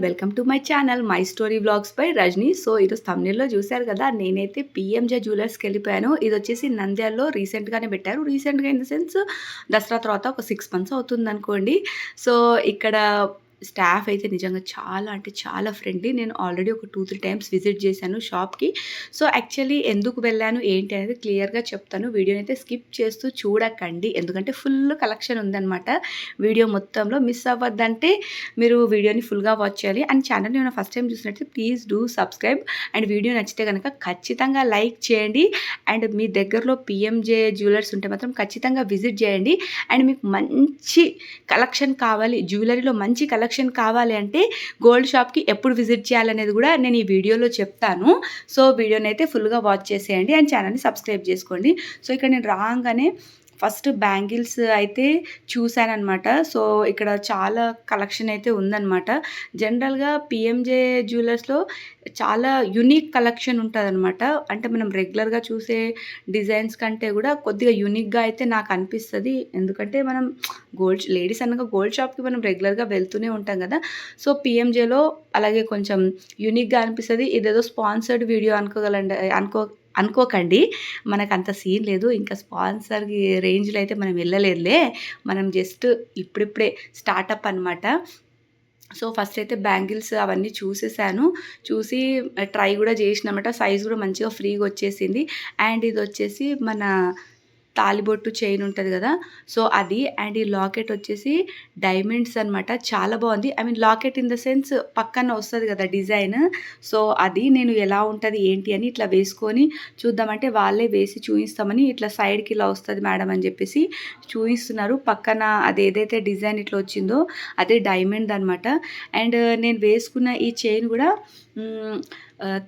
Welcome to my channel my story vlogs by Rajani. So ఈరోజు థంబ్నెయిల్‌లో చూసారు కదా, నేనైతే పీఎంజే జ్యువెలర్స్‌కి వెళ్ళిపోయాను. ఇది వచ్చేసి నంద్యాలలో రీసెంట్‌గానే పెట్టారు. రీసెంట్‌గా ఇన్ ద సెన్స్ దసరా తర్వాత ఒక 6 మంత్స్ అవుతుందనుకోండి. సో ఇక్కడ స్టాఫ్ అయితే నిజంగా చాలా అంటే చాలా ఫ్రెండ్లీ. నేను ఆల్రెడీ ఒక 2, 3 టైమ్స్ విజిట్ చేశాను షాప్‌కి. సో యాక్చువల్లీ ఎందుకు వెళ్ళాను ఏంటి అనేది క్లియర్‌గా చెప్తాను. వీడియోని అయితే స్కిప్ చేస్తూ చూడకండి, ఎందుకంటే ఫుల్ కలెక్షన్ ఉందన్నమాట. వీడియో మొత్తంలో మిస్ అవ్వద్దంటే మీరు వీడియోని ఫుల్‌గా వాచ్ చేయాలి. అండ్ ఛానల్‌ని ఏమైనా ఫస్ట్ టైం చూసినట్లయితే please do subscribe. And video నచ్చితే కనుక ఖచ్చితంగా లైక్ చేయండి. అండ్ మీ దగ్గరలో పీఎంజే జ్యువెలర్స్ ఉంటే మాత్రం ఖచ్చితంగా విజిట్ చేయండి. అండ్ మీకు మంచి కలెక్షన్ కావాలి, జ్యువెలరీలో మంచి కలెక్షన్ కావాలి అంటే గోల్డ్ షాప్‌కి ఎప్పుడు విజిట్ చేయాలనేది కూడా నేను ఈ వీడియోలో చెప్తాను. సో వీడియోని అయితే ఫుల్‌గా వాచ్ చేసేయండి అండ్ ఛానల్‌ని సబ్స్క్రైబ్ చేసుకోండి. సో ఇక్కడ నేను రాగానే ఫస్ట్ బ్యాంగిల్స్ అయితే చూశాననమాట. సో ఇక్కడ చాలా కలెక్షన్ అయితే ఉందన్నమాట. జనరల్‌గా పీఎంజే జ్యువెలర్స్‌లో చాలా యూనిక్ కలెక్షన్ ఉంటదనమాట. అంటే మనం రెగ్యులర్‌గా చూసే డిజైన్స్ కంటే కూడా కొద్దిగా యూనిక్‌గా అయితే నాకు అనిపిస్తది. ఎందుకంటే మనం లేడీస్ అనగా గోల్డ్ షాప్‌కి మనం రెగ్యులర్‌గా వెళ్తూనే ఉంటాం కదా. సో పీఎంజేలో అలాగే కొంచెం యూనిక్‌గా అనిపిస్తది. ఇదేదో స్పాన్సర్డ్ వీడియో అనుకోకండి. మనకంత సీన్ లేదు. ఇంకా స్పాన్సర్‌కి రేంజ్‌లో అయితే మనం వెళ్ళలేదులే. మనం జస్ట్ ఇప్పుడిప్పుడే స్టార్టప్ అనమాట. సో ఫస్ట్ అయితే బ్యాంగిల్స్ అవన్నీ చూసేసాను. చూసి ట్రై కూడా చేసినమాట. సైజ్ కూడా మంచిగా ఫ్రీగా వచ్చేసింది. అండ్ ఇది వచ్చేసి మన తాలిబొట్టు చైన్ ఉంటది కదా, సో అది. అండ్ ఈ లాకెట్ వచ్చేసి డైమండ్స్ అనమాట. చాలా బాగుంది. I mean locket in the sense పక్కన వస్తుంది కదా డిజైన్. సో అది నేను ఎలా ఉంటుంది ఏంటి అని ఇట్లా వేసుకొని చూద్దామంటే వాళ్ళే వేసి చూపిస్తామని ఇట్లా సైడ్కి ఇలా వస్తుంది మేడం అని చెప్పేసి చూపిస్తున్నారు. పక్కన అది ఏదైతే డిజైన్ ఇట్లా వచ్చిందో అదే డైమండ్ అనమాట. అండ్ నేను వేసుకున్న ఈ చైన్ కూడా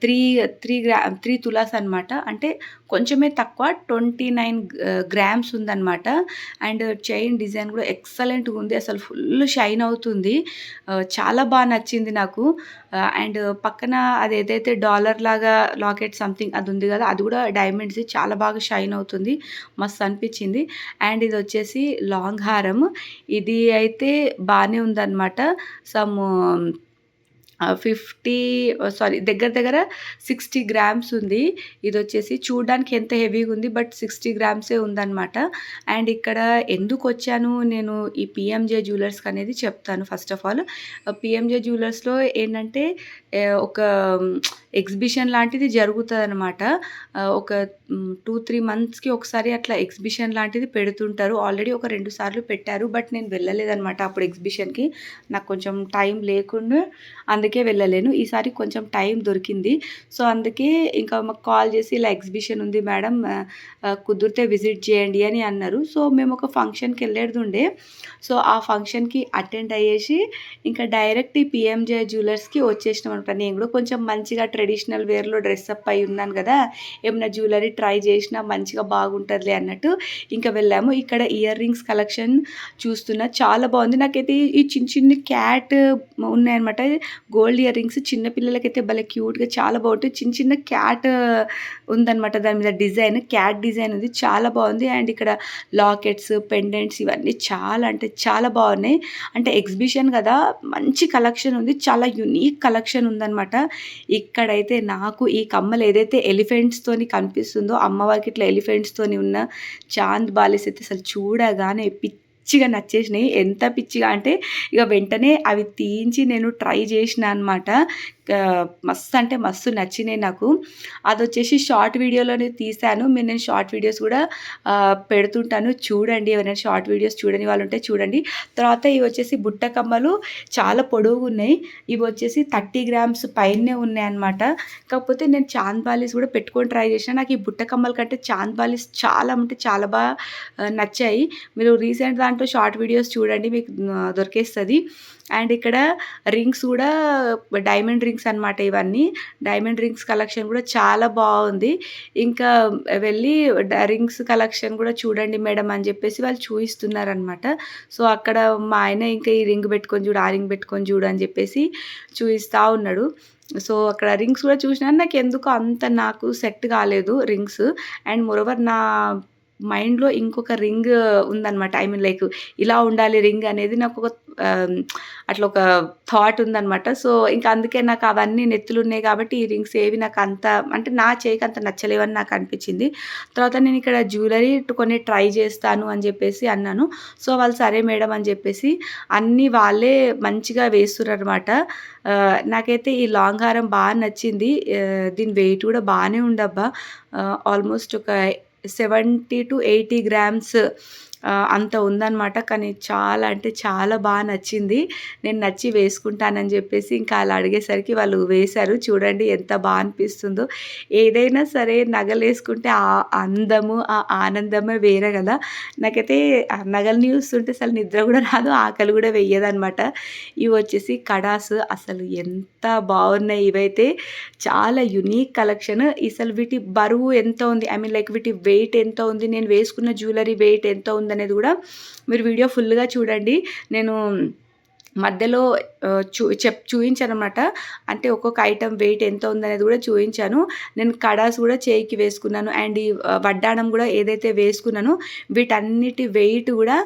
3 తులాస్ అనమాట. అంటే కొంచెమే తక్కువ 29 గ్రామ్స్ ఉందన్నమాట. అండ్ చైన్ డిజైన్ కూడా ఎక్సలెంట్గా ఉంది. అసలు ఫుల్ షైన్ అవుతుంది. చాలా బాగా నచ్చింది నాకు. అండ్ పక్కన అది ఏదైతే డాలర్ లాగా లాకెట్ సంథింగ్ అది ఉంది కదా, అది కూడా డైమండ్స్ చాలా బాగా షైన్ అవుతుంది. మస్తు అనిపించింది. అండ్ ఇది వచ్చేసి లాంగ్ హారం. ఇది అయితే బాగానే ఉందన్నమాట. సమ్ దగ్గర 60 గ్రామ్స్ ఉంది. ఇది వచ్చేసి చూడడానికి ఎంత హెవీగా ఉంది, బట్ 60 గ్రామ్సే ఉందన్నమాట. అండ్ ఇక్కడ ఎందుకు వచ్చాను నేను ఈ పీఎంజే జ్యువెలర్స్కి అనేది చెప్తాను. ఫస్ట్ ఆఫ్ ఆల్ పీఎంజే జ్యువెలర్స్లో ఏంటంటే ఒక ఎగ్జిబిషన్ లాంటిది జరుగుతుందన్నమాట. ఒక 2-3 మంత్స్కి ఒకసారి అట్లా ఎగ్జిబిషన్ లాంటిది పెడుతుంటారు. ఆల్రెడీ ఒక 2 సార్లు పెట్టారు, బట్ నేను వెళ్ళలేదన్నమాట అప్పుడు ఎగ్జిబిషన్కి. నాకు కొంచెం టైం లేకుండా అందుకే వెళ్ళలేను. ఈసారి కొంచెం టైం దొరికింది. సో అందుకే ఇంకా మాకు కాల్ చేసి ఇలా ఎగ్జిబిషన్ ఉంది మేడం, కుదిరితే విజిట్ చేయండి అని అన్నారు. సో మేము ఒక ఫంక్షన్కి వెళ్ళేది ఉండే. సో ఆ ఫంక్షన్కి అటెండ్ అయ్యేసి ఇంకా డైరెక్ట్ ఈ పీఎంజే జ్యువెలర్స్కి వచ్చేసినాం అనమాట. నేను కూడా కొంచెం మంచిగా ట్రెడిషనల్ వేర్లో డ్రెస్అప్ అయి ఉన్నాను కదా, ఏమైనా జ్యువెలరీ ట్రై చేసినా మంచిగా బాగుంటుందిలే అన్నట్టు ఇంకా వెళ్ళాము. ఇక్కడ ఇయర్ రింగ్స్ కలెక్షన్ చూస్తున్నా, చాలా బాగుంది. నాకైతే ఈ చిన్న చిన్న క్యాట్ ఉన్నాయన్నమాట. గోల్డ్ ఇయర్ రింగ్స్ చిన్నపిల్లలకైతే భలే క్యూట్గా చాలా బాగుంటుంది. చిన్న చిన్న క్యాట్ ఉందన్నమాట. దాని మీద డిజైన్ క్యాట్ డిజైన్ ఉంది, చాలా బాగుంది. అండ్ ఇక్కడ లాకెట్స్, పెండెంట్స్ ఇవన్నీ చాలా అంటే చాలా బాగున్నాయి. అంటే ఎగ్జిబిషన్ కదా, మంచి కలెక్షన్ ఉంది. చాలా యూనిక్ కలెక్షన్ ఉందన్నమాట. ఇక్కడైతే నాకు ఈ కమ్మలు ఏదైతే ఎలిఫెంట్స్తోని కనిపిస్తుందో, అమ్మవారికి ఇట్లా ఎలిఫెంట్స్తోని ఉన్న చాంద్ బాలిస్ అయితే అసలు చూడగానే పిచ్చిగా నచ్చేసినాయి. ఎంత పిచ్చిగా అంటే ఇక వెంటనే అవి తీయించి నేను ట్రై చేసిన అనమాట. మస్తు అంటే మస్తు నచ్చినాయి నాకు. అది వచ్చేసి షార్ట్ వీడియోలోనే తీశాను. నేను షార్ట్ వీడియోస్ కూడా పెడుతుంటాను, చూడండి. ఎవరైనా షార్ట్ వీడియోస్ చూడని వాళ్ళు ఉంటే చూడండి. తర్వాత ఇవి వచ్చేసి బుట్ట కమ్మలు చాలా పొడవుగా ఉన్నాయి. ఇవి వచ్చేసి 30 గ్రామ్స్ పైనే ఉన్నాయి అనమాట. కాకపోతే నేను చాంద్ బాలీస్ కూడా పెట్టుకొని ట్రై చేసిన. నాకు ఈ బుట్ట కమ్మల కంటే చాంద్ బాలీస్ చాలా అంటే చాలా బాగా నచ్చాయి. మీరు రీసెంట్ దాంట్లో షార్ట్ వీడియోస్ చూడండి, మీకు దొరికేస్తుంది. అండ్ ఇక్కడ రింగ్స్ కూడా డైమండ్ రింగ్స్ అనమాట. ఇవన్నీ డైమండ్ రింగ్స్ కలెక్షన్ కూడా చాలా బాగుంది. ఇంకా వెళ్ళి రింగ్స్ కలెక్షన్ కూడా చూడండి మేడం అని చెప్పేసి వాళ్ళు చూపిస్తున్నారనమాట. సో అక్కడ మా ఆయన ఇంకా ఈ రింగ్ పెట్టుకొని చూడు, ఆ రింగ్ పెట్టుకొని చూడు అని చెప్పేసి చూపిస్తూ ఉన్నాడు. సో అక్కడ రింగ్స్ కూడా చూసినా నాకు ఎందుకు అంత నాకు సెట్ కాలేదు రింగ్స్. అండ్ మోరోవర్ నా మైండ్లో ఇంకొక రింగ్ ఉందన్నమాట. ఐ మీన్ లైక్ ఇలా ఉండాలి రింగ్ అనేది నాకు ఒక అట్లా ఒక థాట్ ఉందనమాట. సో, ఇంకా అందుకే నాకు అవన్నీ నెత్తులున్నాయి కాబట్టి ఈ రింగ్స్ ఏవి నాకు అంత అంటే నా చేయికి అంత నచ్చలేవని నాకు అనిపించింది. తర్వాత నేను ఇక్కడ జ్యువెలరీ కొన్ని ట్రై చేస్తాను అని చెప్పేసి అన్నాను. సో, వాళ్ళు సరే మేడం అని చెప్పేసి అన్నీ వాళ్ళే మంచిగా వేస్తుర్రనమాట. నాకైతే ఈ లాంగ్ హారం బాగా నచ్చింది. దీని వెయిట్ కూడా బాగానే ఉండబ్బా. ఆల్మోస్ట్ ఒక 70-80 గ్రామ్స్ అంత ఉందనమాట. కానీ చాలా అంటే చాలా బాగా నచ్చింది. నేను నచ్చి వేసుకుంటానని చెప్పేసి ఇంకా అలా అడిగేసరికి వాళ్ళు వేశారు. చూడండి ఎంత బాగా అనిపిస్తుందో. ఏదైనా సరే నగలేసుకుంటే ఆ అందము, ఆ ఆనందమే వేరే కదా! నాకైతే ఆ నగలని చూస్తుంటే అసలు నిద్ర కూడా రాదు, ఆకలి కూడా వెయ్యదనమాట. ఇవి వచ్చేసి కడాస్ అసలు ఎంత బాగున్నాయి ఇవైతే. చాలా యునీక్ కలెక్షన్. అసలు వీటి బరువు ఎంత ఉంది, ఐ మీన్ లైక్ వీటి వెయిట్ ఎంత ఉంది, నేను వేసుకున్న జ్యువెలరీ వెయిట్ ఎంత ఉందనేది కూడా మీరు వీడియో ఫుల్గా చూడండి. నేను మధ్యలో చూయించాననమాట. అంటే ఒక్కొక్క ఐటెం వెయిట్ ఎంత ఉందనేది కూడా చూయించాను. నేను కడాస్ కూడా చేయికి వేసుకున్నాను. అండ్ ఈ వడ్డాణం కూడా ఏదైతే వేసుకున్నానో వీటన్నిటి వెయిట్ కూడా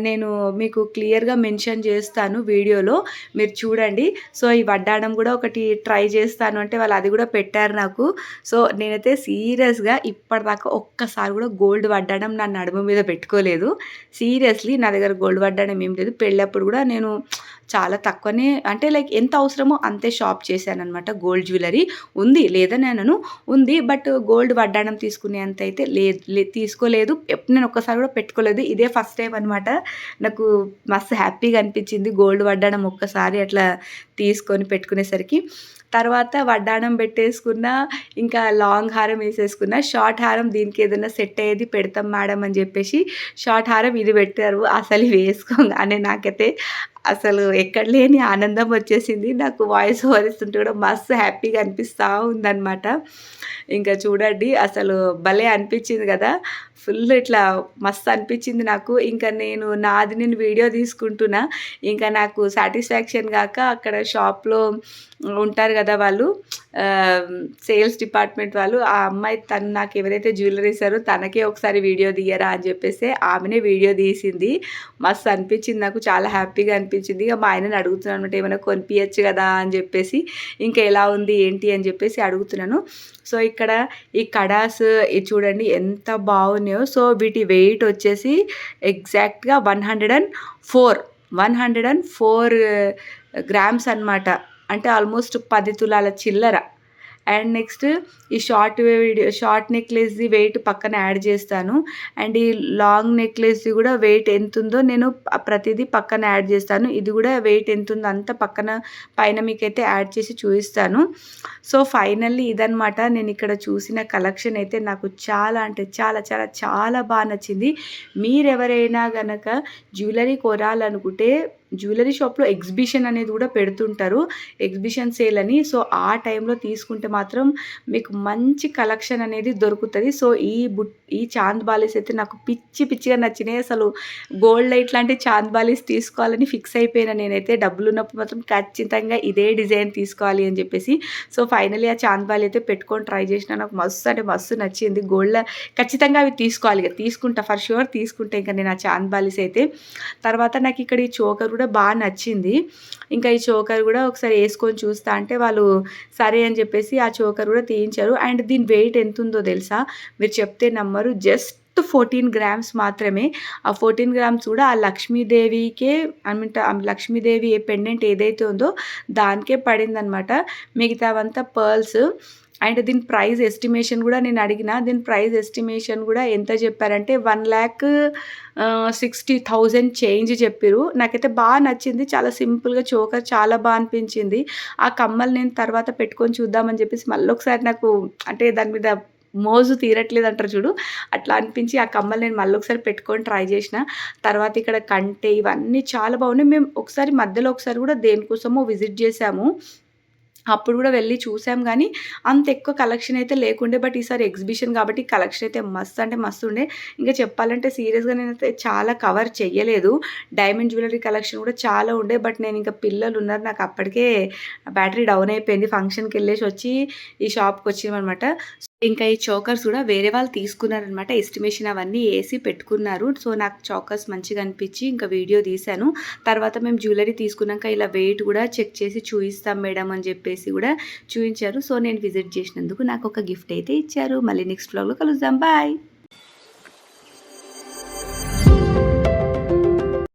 నేను మీకు క్లియర్గా మెన్షన్ చేస్తాను వీడియోలో, మీరు చూడండి. సో, ఈ వడ్డాణం కూడా ఒకటి ట్రై చేస్తాను అంటే వాళ్ళు అది కూడా పెట్టారు నాకు. సో, నేనైతే సీరియస్గా ఇప్పటిదాకా ఒక్కసారి కూడా గోల్డ్ వడ్డాణం నా నడుము మీద పెట్టుకోలేదు. సీరియస్లీ నా దగ్గర గోల్డ్ వడ్డాణం ఏం లేదు. పెళ్ళప్పుడు కూడా నేను చాలా తక్కువనే, అంటే లైక్ ఎంత అవసరమో అంతే షాప్ చేశాననమాట. గోల్డ్ జ్యువెలరీ ఉంది, లేదని అనను, ఉంది. బట్ గోల్డ్ వడ్డాణం తీసుకునేంత అయితే తీసుకోలేదు. నేను ఒక్కసారి కూడా పెట్టుకోలేదు. ఇదే ఫస్ట్ టైం అనమాట. నాకు మస్తు హ్యాపీగా అనిపించింది గోల్డ్ వడ్డాణం ఒక్కసారి అట్లా తీసుకొని పెట్టుకునేసరికి. తర్వాత వడ్డాణం పెట్టేసుకున్న, ఇంకా లాంగ్ హారం వేసేసుకున్న. షార్ట్ హారం దీనికి ఏదైనా సెట్ అయ్యేది పెడతాం మేడం అని చెప్పేసి షార్ట్ హారం ఇది పెట్టారు. అసలు వేసుకోగానే నాకైతే అసలు ఎక్కడ లేని ఆనందం వచ్చేసింది. నాకు వాయిస్ ఓవర్ ఇస్తుంటే కూడా మస్తు హ్యాపీగా అనిపిస్తూ ఉందన్నమాట. ఇంకా చూడండి అసలు భలే అనిపించింది కదా! ఫుల్ ఇట్లా మస్తు అనిపించింది నాకు. ఇంకా నేను వీడియో తీసుకుంటున్నా. ఇంకా నాకు సాటిస్ఫాక్షన్ కాక అక్కడ షాప్లో ఉంటారు కదా వాళ్ళు, సేల్స్ డిపార్ట్మెంట్ వాళ్ళు, ఆ అమ్మాయి తను నాకు ఎవరైతే జ్యువెలరీ ఇస్తారో తనకే ఒకసారి వీడియో తీయరా అని చెప్పేసి ఆమెనే వీడియో తీసింది. మస్తు అనిపించింది నాకు, చాలా హ్యాపీగా అనిపించింది. ఇక మా ఆయనని అడుగుతున్నాను అనమాట, ఏమైనా కొనిపించచ్చు కదా అని చెప్పేసి, ఇంకా ఎలా ఉంది ఏంటి అని చెప్పేసి అడుగుతున్నాను. సో, ఇక్కడ ఈ కడాస్ ఇది చూడండి ఎంత బాగున్నాయో. సో, వీటి వెయిట్ వచ్చేసి ఎగ్జాక్ట్గా 104 గ్రామ్స్ అనమాట. అంటే ఆల్మోస్ట్ 10 తులాల చిల్లర. అండ్ నెక్స్ట్ ఈ షార్ట్ నెక్లెస్ది వెయిట్ పక్కన యాడ్ చేస్తాను. అండ్ ఈ లాంగ్ నెక్లెస్ది కూడా వెయిట్ ఎంత ఉందో నేను ప్రతిదీ పక్కన యాడ్ చేస్తాను. ఇది కూడా వెయిట్ ఎంత ఉందో అంతా పైన మీకైతే యాడ్ చేసి చూపిస్తాను. సో, ఫైనల్లీ ఇదనమాట నేను ఇక్కడ చూసిన కలెక్షన్ అయితే నాకు చాలా అంటే చాలా చాలా చాలా బాగా నచ్చింది. మీరెవరైనా గనక జ్యువెలరీ కొనాలనుకుంటే జ్యువెలరీ షాప్లో ఎగ్జిబిషన్ అనేది కూడా పెడుతుంటారు, ఎగ్జిబిషన్ సేల్ అని. సో, ఆ టైంలో తీసుకుంటే మాత్రం మీకు మంచి కలెక్షన్ అనేది దొరుకుతుంది. సో, ఈ చాంద్ బాలీస్ అయితే నాకు పిచ్చిగా నచ్చినాయి. అసలు గోల్డ్ ఇట్లాంటి చాంద్ బాలీస్ తీసుకోవాలని ఫిక్స్ అయిపోయినా నేనైతే. డబ్బులు ఉన్నప్పుడు మాత్రం ఖచ్చితంగా ఇదే డిజైన్ తీసుకోవాలి అని చెప్పేసి. సో, ఫైనలీ ఆ చాంద్ బాలి అయితే పెట్టుకొని ట్రై చేసిన. నాకు మస్తు అంటే మస్తు నచ్చింది. గోల్డ్ ఖచ్చితంగా అవి తీసుకోవాలి, ఇక తీసుకుంటా, ఫర్ షూర్ తీసుకుంటా ఇంకా నేను ఆ చాంద్ బాలీస్ అయితే. తర్వాత నాకు ఇక్కడ ఈ చోకర్ కూడా బాగా నచ్చింది. ఇంకా ఈ చోకర్ కూడా ఒకసారి వేసుకొని చూస్తా అంటే వాళ్ళు సరే అని చెప్పేసి ఆ చోకర్ కూడా తీయించారు. అండ్ దీని వెయిట్ ఎంత ఉందో తెలుసా, మీరు చెప్తే నమ్మరు, జస్ట్ 14 గ్రామ్స్ మాత్రమే. ఆ 14 గ్రామ్స్ కూడా ఆ లక్ష్మీదేవికే లక్ష్మీదేవి పెండెంట్ ఏదైతే ఉందో దానికే పడిందనమాట. మిగతావంతా పర్ల్స్. అండ్ దీని ప్రైస్ ఎస్టిమేషన్ కూడా నేను అడిగిన. దీని ప్రైస్ ఎస్టిమేషన్ కూడా ఎంత చెప్పారంటే 1,60,000 చేంజ్ చెప్పారు. నాకైతే బాగా నచ్చింది. చాలా సింపుల్గా చోకర్ చాలా బాగా అనిపించింది. ఆ కమ్మలు నేను తర్వాత పెట్టుకొని చూద్దామని చెప్పేసి మళ్ళీ ఒకసారి నాకు అంటే దాని మీద మోజు తీరట్లేదు అంటారు చూడు, అట్లా అనిపించి ఆ కమ్మలు నేను మళ్ళీ ఒకసారి పెట్టుకొని ట్రై చేసిన. తర్వాత ఇక్కడ కంటే ఇవన్నీ చాలా బాగున్నాయి. మేము మధ్యలో ఒకసారి కూడా దేనికోసమో విజిట్ చేసాము. అప్పుడు కూడా వెళ్ళి చూసాం కానీ అంత ఎక్కువ కలెక్షన్ అయితే లేకుండే. బట్ ఈసారి ఎగ్జిబిషన్ కాబట్టి కలెక్షన్ అయితే మస్తు అంటే మస్తు ఉండే. ఇంకా చెప్పాలంటే సీరియస్గా నేనైతే చాలా కవర్ చేయలేదు. డైమండ్ జ్యువెలరీ కలెక్షన్ కూడా చాలా ఉండే. బట్ నేను ఇంకా పిల్లలు ఉన్నారు, నాకు అప్పటికే బ్యాటరీ డౌన్ అయిపోయింది. ఫంక్షన్కి వెళ్ళేసి వచ్చి ఈ షాప్కి వచ్చినామన్నమాట. ఇంకా ఈ చోకర్స్ గూడా వేరే వాళ్ళు తీసుకున్నారనమాట. ఎస్టిమేషన్ అవన్నీ ఏసి పెట్టుకున్నారు. సో, నాకు చోకర్స్ మంచిగా అనిపిచ్చి ఇంకా వీడియో తీశాను. తర్వాత మేము జ్యువెలరీ తీసుకున్నాక ఇలా వెయిట్ గూడా చెక్ చేసి చూయిస్తాం మేడం అని జెప్పేసి గూడా చూయించారు. సో, నేను విజిట్ జేసినందుకు నాకొక గిఫ్ట్ అయితే ఇచ్చారు. మళ్ళీ నెక్స్ట్ వ్లాగ్‌లో కలుద్దాం. బాయ్.